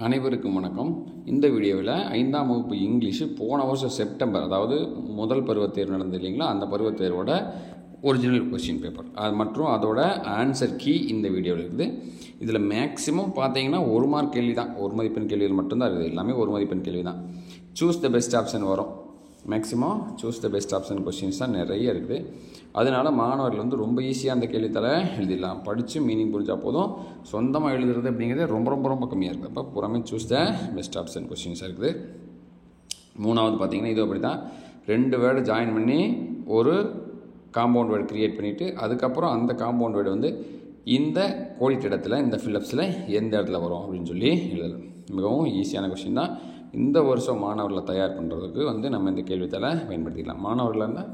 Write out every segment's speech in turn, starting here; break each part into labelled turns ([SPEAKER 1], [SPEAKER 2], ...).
[SPEAKER 1] அனைவருக்கும் வணக்கம். இந்த வீடியோவில் 5ஆம் வகுப்பு இங்கிலீஷு போன வருஷம் செப்டம்பர், அதாவது முதல் பருவத் தேர்வு நடந்தது இல்லைங்களா, அந்த பருவத் தேர்வோட ஒரிஜினல் கொஸ்டின் பேப்பர் அது மற்றும் அதோட ஆன்சர் கீ இந்த வீடியோவில் இருக்குது. இதில் மேக்ஸிமம் பார்த்தீங்கன்னா 1 மார்க் கேள்வி தான், 1 மதிப்பெண் கேள்விகள் மட்டும்தான் இருக்குது. எல்லாமே 1 மதிப்பெண் கேள்வி தான். சூஸ் த பெஸ்ட் ஆப்ஷன் வரும். Maximum choose the best option questions தான் நிறைய இருக்குது. அதனால் மாணவர்கள் வந்து ரொம்ப ஈஸியாக அந்த கேள்வித்தாளை எழுதிடலாம். படித்து மீனிங் புரிஞ்சால் போதும். சொந்தமாக எழுதுறது அப்படிங்கிறது ரொம்ப ரொம்ப ரொம்ப கம்மியாக இருக்குது. அப்போ புறமே சூஸ் த பெஸ்ட் ஆப்ஷன் கொஸ்டின்ஸாக இருக்குது. மூணாவது பார்த்தீங்கன்னா இது அப்படி தான், 2 வேர்டு ஜாயின் பண்ணி ஒரு காம்பவுண்ட் வேர்டு க்ரியேட் பண்ணிவிட்டு அதுக்கப்புறம் அந்த காம்பவுண்ட் வேர்டு வந்து இந்த கோடிட்ட இடத்துல இந்த ஃபில்லப்ஸில் எந்த இடத்துல வரும் அப்படின்னு சொல்லி எழுதலாம். மிகவும் ஈஸியான கொஸ்டின் தான். இந்த வருஷம் மாணவர்களை தயார் பண்ணுறதுக்கு வந்து நம்ம இந்த கேள்வித்தாளை பயன்படுத்திக்கலாம். மாணவர்கள் இருந்தால்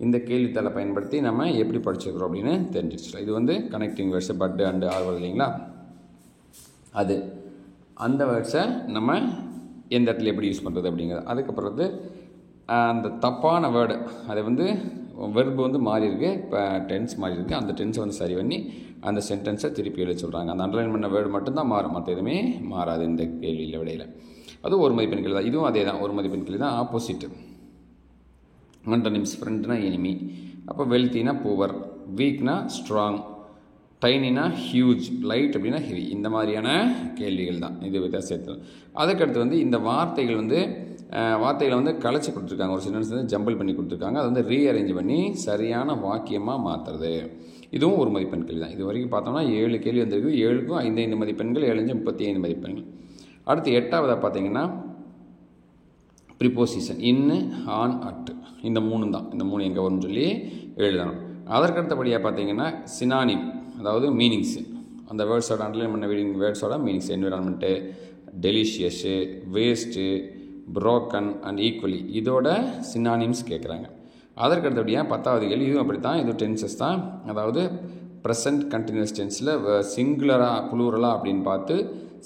[SPEAKER 1] இந்த கேள்வித்தாளை பயன்படுத்தி நம்ம எப்படி படிச்சுக்கிறோம் அப்படின்னு தெரிஞ்சுக்கலாம். இது வந்து கனெக்டிங் வேர்ட்ஸு பட்டு அண்டு ஆர் வருது இல்லைங்களா, அது அந்த வேர்ட்ஸை நம்ம எந்த இடத்துல எப்படி யூஸ் பண்ணுறது அப்படிங்கிறது. அதுக்கப்புறம் வந்து அந்த தப்பான வேர்டு, அதை வந்து வெர்பு வந்து மாறி இருக்குது, இப்போ டென்ஸ் மாறி இருக்குது, அந்த டென்ஸை வந்து சரி பண்ணி அந்த சென்டென்ஸை திருப்பி எழுத சொல்கிறாங்க. அந்த அண்டர்லைன் பண்ண வேர்டு மட்டும்தான் மாறும், மற்ற எதுவுமே மாறாது இந்த கேள்வியில் விடையில். அது 1 மதிப்பெண் கேள்வி தான். இதுவும் அதே தான், 1 மதிப்பெண் கேள்வி தான். ஆப்போசிட்டு ஆண்டனிம்ஸ், ஃப்ரெண்ட்னா எனிமி, அப்போ வெல்த்தினா புவர், வீக்னா ஸ்ட்ராங், டைனினா ஹியூஜ், லைட் அப்படின்னா ஹெவி. இந்த மாதிரியான கேள்விகள் தான் இது வித்தியாசத்தில். அதுக்கடுத்து வந்து இந்த வார்த்தைகளை வந்து கலைச்சி கொடுத்துருக்காங்க. ஒரு சென்டென்ஸ் வந்து ஜம்பிள் பண்ணி கொடுத்துருக்காங்க. அதை வந்து ரீஅரேஞ்ச் பண்ணி சரியான வாக்கியமாக மாற்றுறது. இதுவும் 1 மதிப்பெண் கேள்வி தான். இது வரைக்கும் பார்த்தோம்னா 7 கேள்வி வந்திருக்கு. 7க்கும் 5 மதிப்பெண்கள், 7 35 மதிப்பெண்கள். அடுத்து 8ஆவதாக பார்த்தீங்கன்னா ப்ரிப்போசிஷன், இன்னு, ஆன், அட், இந்த 3 தான். இந்த 3 எங்கே வரும்னு சொல்லி எழுதணும். அதற்கடுத்தபடியாக பார்த்தீங்கன்னா சினானிம், அதாவது மீனிங்ஸு, அந்த வேர்ட்ஸோட அண்டர்லைன் பண்ண வேர்ட்ஸோட meanings, environment, delicious, waste, broken and equally, இதோட சினானிம்ஸ் கேட்குறாங்க. அதற்கடுத்தபடியாக 10வது கேள்வி, இதுவும் அப்படி தான். இது டென்சஸ் தான். அதாவது ப்ரெசன்ட் கண்டினியூஸ் டென்ஸில் சிங்குலராக ப்ளூரலாக அப்படின்னு பார்த்து,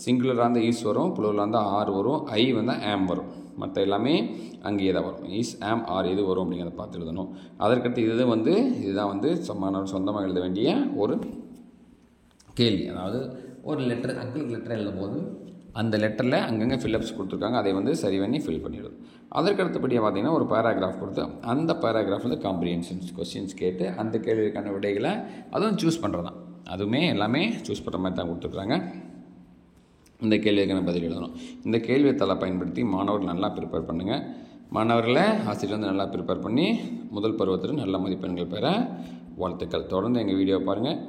[SPEAKER 1] சிங்குலராக இருந்தால் ஈஸ் வரும், ப்ளூரலாக இருந்தால் ஆர் வரும், ஐ வந்தால் ஆம் வரும், மற்ற எல்லாமே அங்கேயே தான் வரும். ஈஸ், ஆம், ஆர் எது வரும் அப்படிங்கிறத பார்த்து எழுதணும். அதற்கடுத்து இதுதான் வந்து மாணவர் சொந்தமாக எழுத வேண்டிய ஒரு கேள்வி. அதாவது ஒரு லெட்டர், அங்கிளுக்கு லெட்டர் எழுதும் போது அந்த லெட்டரில் அங்கங்கே ஃபில்லப்ஸ் கொடுத்துருக்காங்க, அதை வந்து சரி பண்ணி ஃபில் பண்ணிவிடும். அதற்கடுத்தபடியாக பார்த்தீங்கன்னா ஒரு பேராகிராஃப் கொடுத்து அந்த பேராகிராஃப் வந்து காம்ப்ரிஹென்ஷன்ஸ் கொஸ்டின்ஸ் கேட்டு அந்த கேள்விக்கான விடைகளை அதுவும் சூஸ் பண்ணுறது தான். அதுவுமே எல்லாமே சூஸ் பண்ணுற மாதிரி தான் கொடுத்துருக்குறாங்க. இந்த கேள்விக்கான பதில் எழுதணும். இந்த கேள்வித்தாளை பயன்படுத்தி மாணவர்கள் நல்லா ப்ரிப்பேர் பண்ணுங்கள். மாணவர்களை ஆசிரியர் வந்து நல்லா ப்ரிப்பேர் பண்ணி முதல் பருவத்தில் நல்ல மதிப்பெண்கள் பெற வாழ்த்துக்கள். தொடர்ந்து எங்கள் வீடியோ பாருங்கள்.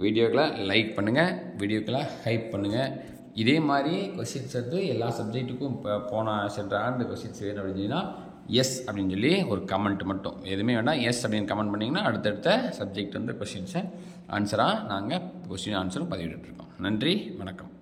[SPEAKER 1] வீடியோக்களை லைக் பண்ணுங்கள், வீடியோக்களை ஹைப் பண்ணுங்கள். இதே மாதிரி கொஸ்டின்ஸ் எடுத்து எல்லா சப்ஜெக்ட்டுக்கும் இப்போ சென்ற ஆண்டு கொஸ்டின்ஸ் வேணும் அப்படின்னா எஸ் அப்படின்னு சொல்லி ஒரு கமெண்ட் மட்டும், எதுவுமே வேண்டாம், எஸ் அப்படின்னு கமெண்ட் பண்ணிங்கன்னா அடுத்தடுத்த சப்ஜெக்ட் வந்து கொஸ்டின்ஸை ஆன்சராக நாங்கள் கொஸ்டின் ஆன்சரும் பதிவிட்டுருக்கோம். நன்றி, வணக்கம்.